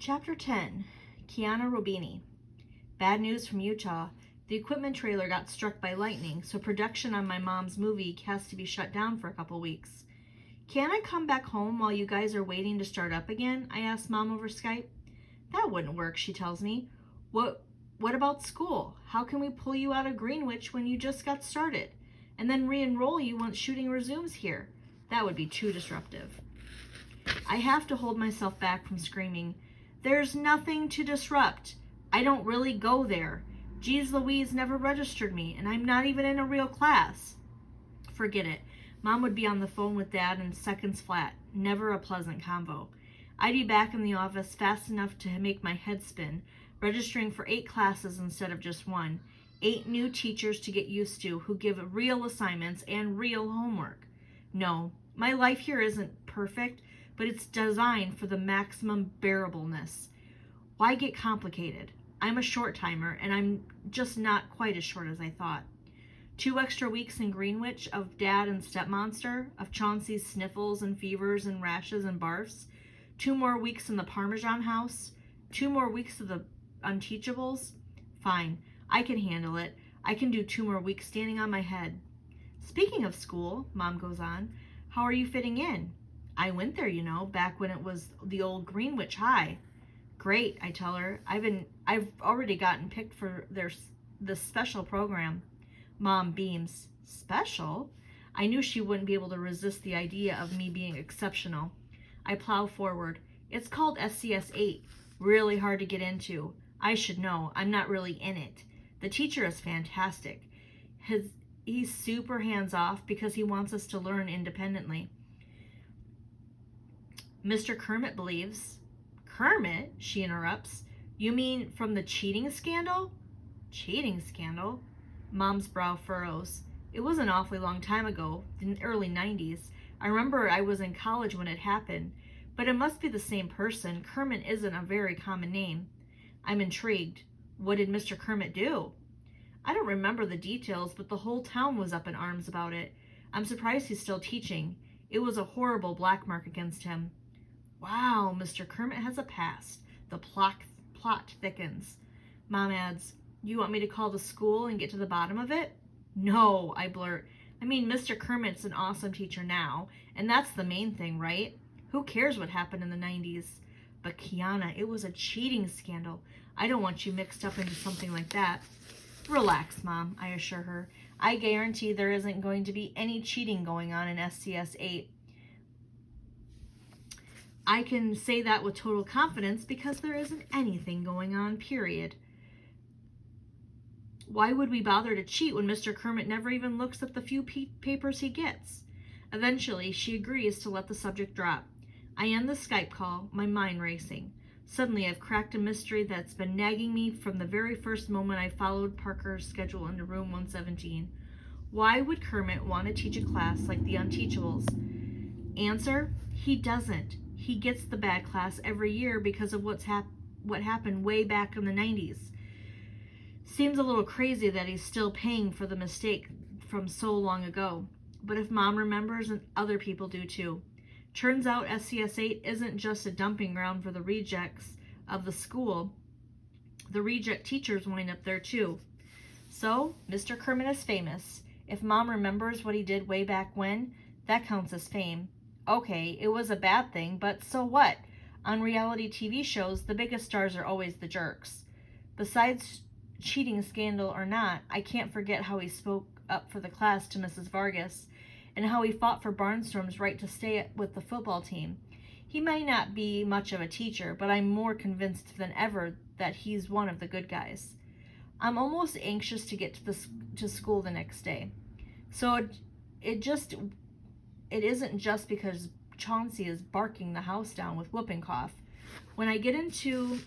Chapter 10, Kiana Robini. Bad news from Utah. The equipment trailer got struck by lightning, so production on my mom's movie has to be shut down for a couple weeks. Can I come back home while you guys are waiting to start up again? I asked Mom over Skype. That wouldn't work, she tells me. What about school? How can we pull you out of Greenwich when you just got started? And then re-enroll you once shooting resumes here? That would be too disruptive. I have to hold myself back from screaming, "There's nothing to disrupt. I don't really go there. Geez Louise never registered me, and I'm not even in a real class." Forget it. Mom would be on the phone with Dad in seconds flat. Never a pleasant convo. I'd be back in the office fast enough to make my head spin, registering for 8 classes instead of just 1. 8 new teachers to get used to who give real assignments and real homework. No, my life here isn't perfect, but it's designed for the maximum bearableness. Why get complicated? I'm a short timer, and I'm just not quite as short as I thought. 2 extra weeks in Greenwich of Dad and Stepmonster, of Chauncey's sniffles and fevers and rashes and barfs. 2 more weeks in the Parmesan house. 2 more weeks of the Unteachables. Fine, I can handle it. I can do 2 more weeks standing on my head. Speaking of school, Mom goes on, how are you fitting in? I went there, back when it was the old Greenwich High. Great, I tell her. I've already gotten picked for this special program. Mom beams. Special? I knew she wouldn't be able to resist the idea of me being exceptional. I plow forward. It's called SCS 8. Really hard to get into. I should know. I'm not really in it. The teacher is fantastic. He's super hands-off because he wants us to learn independently. Mr. Kermit believes. Kermit? She interrupts. You mean from the cheating scandal? Cheating scandal? Mom's brow furrows. It was an awfully long time ago, in the early 90s. I remember I was in college when it happened, but it must be the same person. Kermit isn't a very common name. I'm intrigued. What did Mr. Kermit do? I don't remember the details, but the whole town was up in arms about it. I'm surprised he's still teaching. It was a horrible black mark against him. Wow, Mr. Kermit has a past. The plot thickens. Mom adds, you want me to call the school and get to the bottom of it? No, I blurt. I mean, Mr. Kermit's an awesome teacher now, and that's the main thing, right? Who cares what happened in the 90s? But Kiana, it was a cheating scandal. I don't want you mixed up into something like that. Relax, Mom, I assure her. I guarantee there isn't going to be any cheating going on in SCS 8. I can say that with total confidence because there isn't anything going on, period. Why would we bother to cheat when Mr. Kermit never even looks at the few papers he gets? Eventually, she agrees to let the subject drop. I end the Skype call, my mind racing. Suddenly, I've cracked a mystery that's been nagging me from the very first moment I followed Parker's schedule into room 117. Why would Kermit want to teach a class like the Unteachables? Answer, he doesn't. He gets the bad class every year because of what happened way back in the 90s. Seems a little crazy that he's still paying for the mistake from so long ago. But if Mom remembers, and other people do too. Turns out SCS 8 isn't just a dumping ground for the rejects of the school. The reject teachers wind up there too. So, Mr. Kermit is famous. If Mom remembers what he did way back when, that counts as fame. Okay, it was a bad thing, but so what? On reality TV shows, the biggest stars are always the jerks. Besides cheating scandal or not, I can't forget how he spoke up for the class to Mrs. Vargas, and how he fought for Barnstorm's right to stay with the football team. He may not be much of a teacher, but I'm more convinced than ever that he's one of the good guys. I'm almost anxious to get to school the next day. So it isn't just because Chauncey is barking the house down with whooping cough. When I get into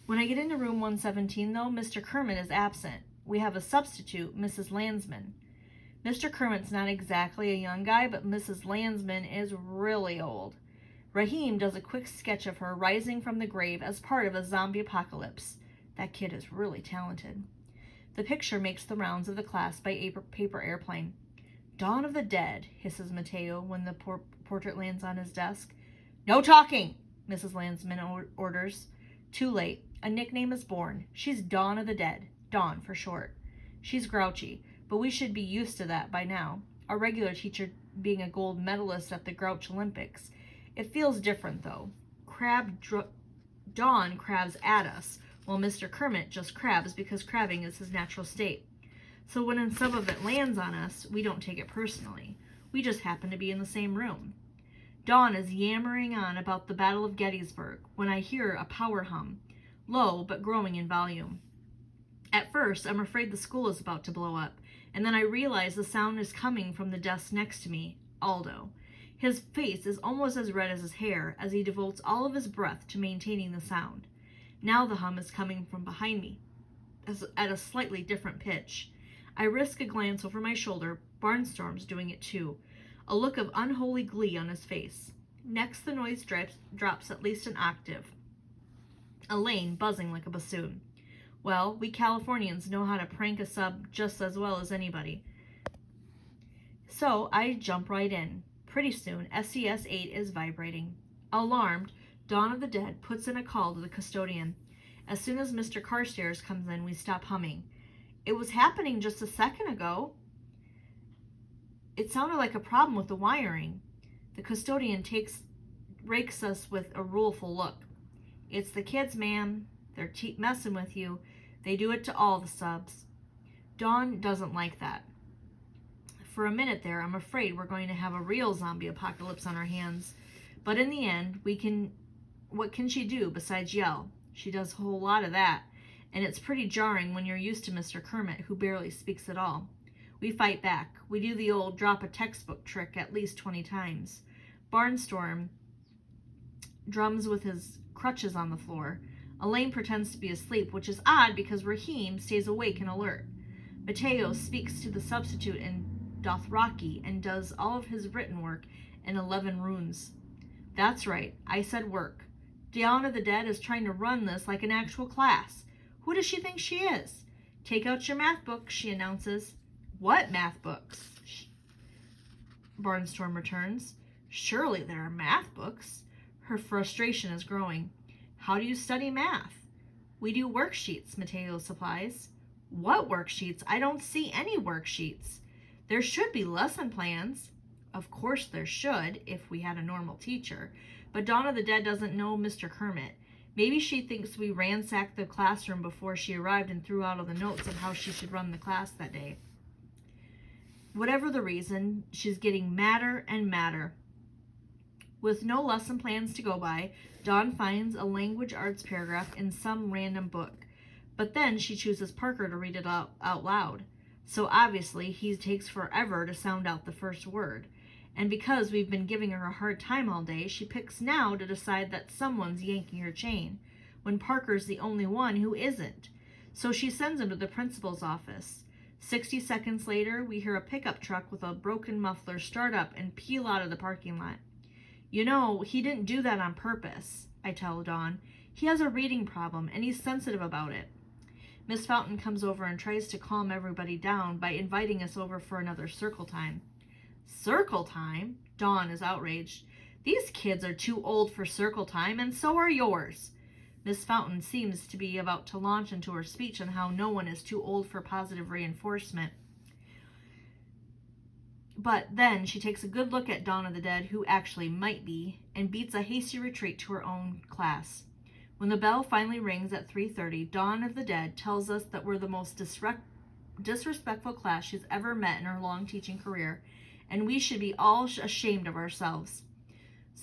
room 117, though, Mr. Kermit is absent. We have a substitute, Mrs. Landsman. Mr. Kermit's not exactly a young guy, but Mrs. Landsman is really old. Raheem does a quick sketch of her rising from the grave as part of a zombie apocalypse. That kid is really talented. The picture makes the rounds of the class by paper airplane. Dawn of the Dead, hisses Mateo when the portrait lands on his desk. No talking, Mrs. Landsman orders. Too late. A nickname is born. She's Dawn of the Dead. Dawn for short. She's grouchy, but we should be used to that by now. Our regular teacher being a gold medalist at the Grouch Olympics. It feels different, though. Dawn crabs at us, while Mr. Kermit just crabs because crabbing is his natural state. So when some of it lands on us, we don't take it personally. We just happen to be in the same room. Dawn is yammering on about the Battle of Gettysburg when I hear a power hum, low but growing in volume. At first, I'm afraid the school is about to blow up, and then I realize the sound is coming from the desk next to me, Aldo. His face is almost as red as his hair as he devotes all of his breath to maintaining the sound. Now the hum is coming from behind me, at a slightly different pitch. I risk a glance over my shoulder. Barnstorm's doing it too, a look of unholy glee on his face. Next, the noise drops at least an octave. Elaine buzzing like a bassoon. Well, we Californians know how to prank a sub just as well as anybody. So I jump right in. Pretty soon, SCS-8 is vibrating. Alarmed, Dawn of the Dead puts in a call to the custodian. As soon as Mr. Carstairs comes in, we stop humming. It was happening just a second ago. It sounded like a problem with the wiring. The custodian rakes us with a rueful look. It's the kids, ma'am. They're messing with you. They do it to all the subs. Dawn doesn't like that. For a minute there, I'm afraid we're going to have a real zombie apocalypse on our hands. But in the end, what can she do besides yell? She does a whole lot of that. And it's pretty jarring when you're used to Mr. Kermit, who barely speaks at all. We fight back. We do the old drop a textbook trick at least 20 times. Barnstorm drums with his crutches on the floor. Elaine pretends to be asleep, which is odd because Raheem stays awake and alert. Mateo speaks to the substitute in Dothraki and does all of his written work in 11 runes. That's right, I said work. Dawn of the Dead is trying to run this like an actual class. Who does she think she is? Take out your math book, she announces. What math books? Barnstorm returns. Surely there are math books. Her frustration is growing. How do you study math? We do worksheets, Mateo supplies. What worksheets? I don't see any worksheets. There should be lesson plans. Of course there should, if we had a normal teacher. But Dawn of the Dead doesn't know Mr. Kermit. Maybe she thinks we ransacked the classroom before she arrived and threw out all the notes of how she should run the class that day. Whatever the reason, she's getting madder and madder. With no lesson plans to go by, Dawn finds a language arts paragraph in some random book. But then she chooses Parker to read it out loud. So obviously he takes forever to sound out the first word. And because we've been giving her a hard time all day, she picks now to decide that someone's yanking her chain, when Parker's the only one who isn't. So she sends him to the principal's office. 60 seconds later, we hear a pickup truck with a broken muffler start up and peel out of the parking lot. You know, he didn't do that on purpose, I tell Dawn. He has a reading problem, and he's sensitive about it. Miss Fountain comes over and tries to calm everybody down by inviting us over for another circle time. Circle time? Dawn is outraged. These kids are too old for circle time, and so are yours. Miss Fountain seems to be about to launch into her speech on how no one is too old for positive reinforcement. But then she takes a good look at Dawn of the Dead, who actually might be, and beats a hasty retreat to her own class. When the bell finally rings at 3:30, Dawn of the Dead tells us that we're the most disrespectful class she's ever met in her long teaching career, and we should be all ashamed of ourselves.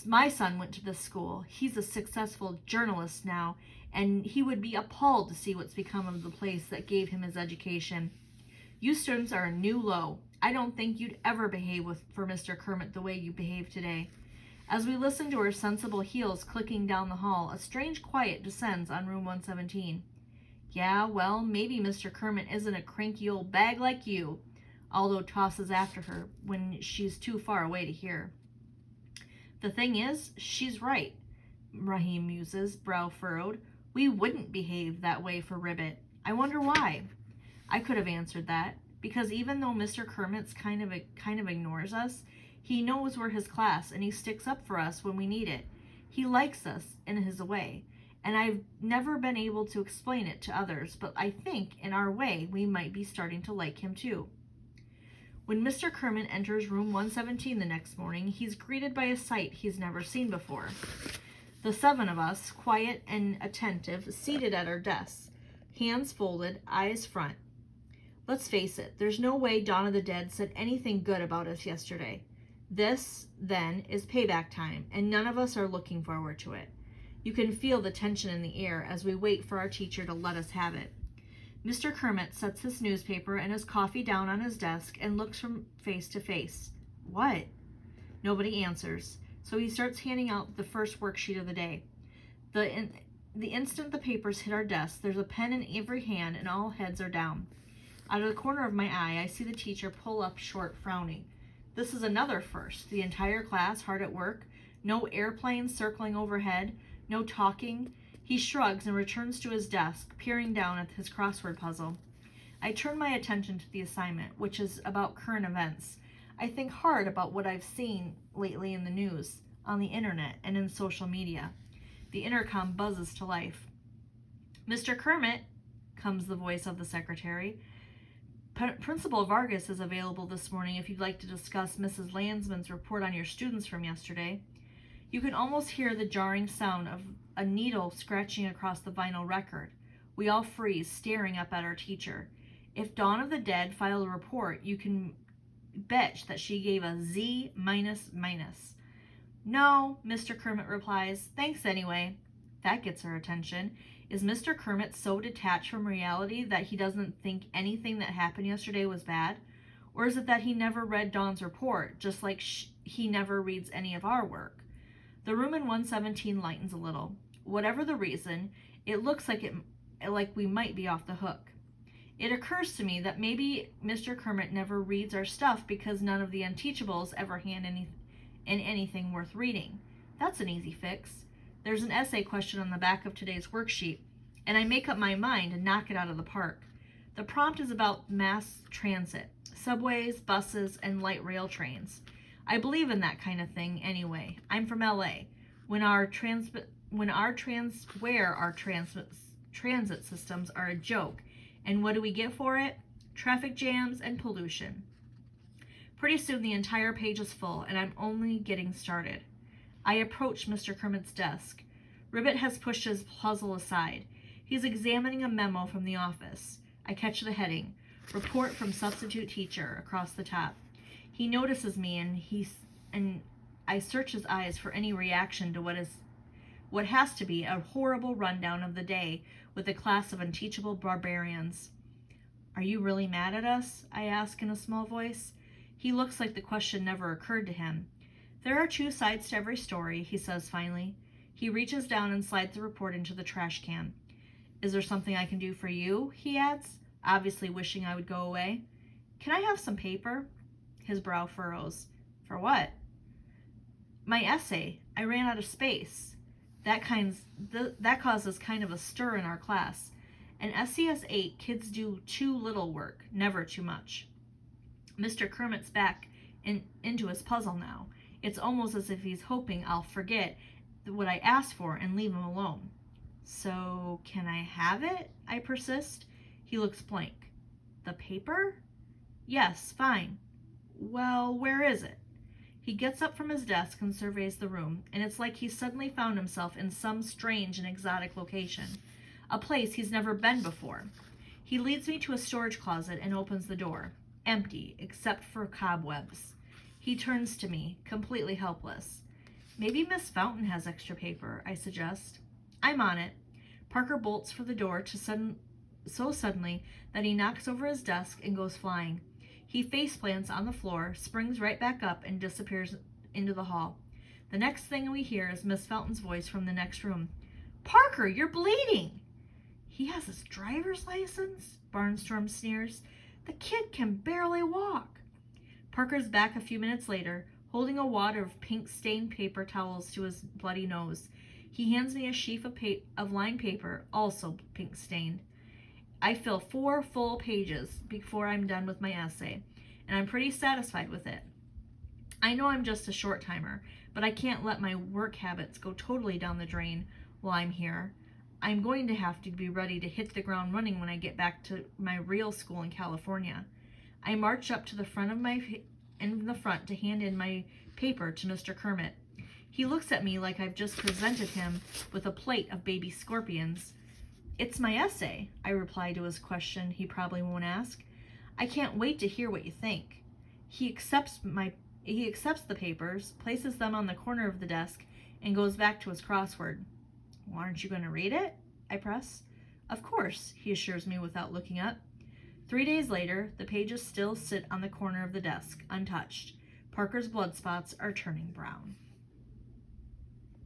My son went to this school. He's a successful journalist now, and he would be appalled to see what's become of the place that gave him his education. You students are a new low. I don't think you'd ever behave for Mr. Kermit the way you behaved today. As we listen to her sensible heels clicking down the hall, a strange quiet descends on room 117. Yeah, well, maybe Mr. Kermit isn't a cranky old bag like you, Aldo tosses after her when she's too far away to hear. The thing is, she's right, Raheem muses, brow furrowed. We wouldn't behave that way for Ribbit. I wonder why. I could have answered that, because even though Mr. Kermit's kind of ignores us, he knows we're his class, and he sticks up for us when we need it. He likes us in his way, and I've never been able to explain it to others, but I think in our way we might be starting to like him too. When Mr. Kermit enters room 117 the next morning, he's greeted by a sight he's never seen before. The 7 of us, quiet and attentive, seated at our desks, hands folded, eyes front. Let's face it, there's no way Dawn of the Dead said anything good about us yesterday. This, then, is payback time, and none of us are looking forward to it. You can feel the tension in the air as we wait for our teacher to let us have it. Mr. Kermit sets his newspaper and his coffee down on his desk and looks from face to face. What? Nobody answers, so he starts handing out the first worksheet of the day. The instant the papers hit our desks, there's a pen in every hand and all heads are down. Out of the corner of my eye, I see the teacher pull up short, frowning. This is another first. The entire class hard at work. No airplanes circling overhead. No talking. He shrugs and returns to his desk, peering down at his crossword puzzle. I turn my attention to the assignment, which is about current events. I think hard about what I've seen lately in the news, on the internet, and in social media. The intercom buzzes to life. Mr. Kermit, comes the voice of the secretary. Principal Vargas is available this morning if you'd like to discuss Mrs. Landsman's report on your students from yesterday. You can almost hear the jarring sound of a needle scratching across the vinyl record. We all freeze, staring up at our teacher. If Dawn of the Dead filed a report, you can bet that she gave a Z minus. No, Mr. Kermit replies. Thanks anyway. That gets her attention. Is Mr. Kermit so detached from reality that he doesn't think anything that happened yesterday was bad? Or is it that he never read Dawn's report, just like he never reads any of our work? The room in 117 lightens a little. Whatever the reason, it looks like we might be off the hook. It occurs to me that maybe Mr. Kermit never reads our stuff because none of the Unteachables ever hand in anything worth reading. That's an easy fix. There's an essay question on the back of today's worksheet, and I make up my mind and knock it out of the park. The prompt is about mass transit, subways, buses, and light rail trains. I believe in that kind of thing anyway. I'm from LA. Where our transit systems are a joke. And what do we get for it? Traffic jams and pollution. Pretty soon the entire page is full, and I'm only getting started. I approach Mr. Kermit's desk. Ribbit has pushed his puzzle aside. He's examining a memo from the office. I catch the heading, Report from Substitute Teacher, across the top. He notices me, and I search his eyes for any reaction to what has to be a horrible rundown of the day with a class of unteachable barbarians. Are you really mad at us? I ask in a small voice. He looks like the question never occurred to him. There are 2 sides to every story, he says finally. He reaches down and slides the report into the trash can. Is there something I can do for you? He adds, obviously wishing I would go away. Can I have some paper? His brow furrows. For what? My essay. I ran out of space. That causes kind of a stir in our class. In SCS 8, kids do too little work, never too much. Mr. Kermit's back into his puzzle now. It's almost as if he's hoping I'll forget what I asked for and leave him alone. So, can I have it? I persist. He looks blank. The paper? Yes, fine. Well, where is it? He gets up from his desk and surveys the room, and it's like he's suddenly found himself in some strange and exotic location, a place he's never been before. He leads me to a storage closet and opens the door, empty except for cobwebs. He turns to me, completely helpless. Maybe Miss Fountain has extra paper, I suggest. I'm on it. Parker bolts for the door so suddenly that he knocks over his desk and goes flying. He faceplants on the floor, springs right back up, and disappears into the hall. The next thing we hear is Miss Fountain's voice from the next room. Parker, you're bleeding! He has his driver's license? Barnstorm sneers. The kid can barely walk. Parker's back a few minutes later, holding a wad of pink-stained paper towels to his bloody nose. He hands me a sheaf of lined paper, also pink-stained. I fill 4 full pages before I'm done with my essay, and I'm pretty satisfied with it. I know I'm just a short-timer, but I can't let my work habits go totally down the drain while I'm here. I'm going to have to be ready to hit the ground running when I get back to my real school in California. I march up to the front to hand in my paper to Mr. Kermit. He looks at me like I've just presented him with a plate of baby scorpions. It's my essay, I reply to his question he probably won't ask. I can't wait to hear what you think. He accepts the papers, places them on the corner of the desk, and goes back to his crossword. Well, aren't you going to read it? I press. Of course, he assures me without looking up. 3 days later, the pages still sit on the corner of the desk, untouched. Parker's blood spots are turning brown.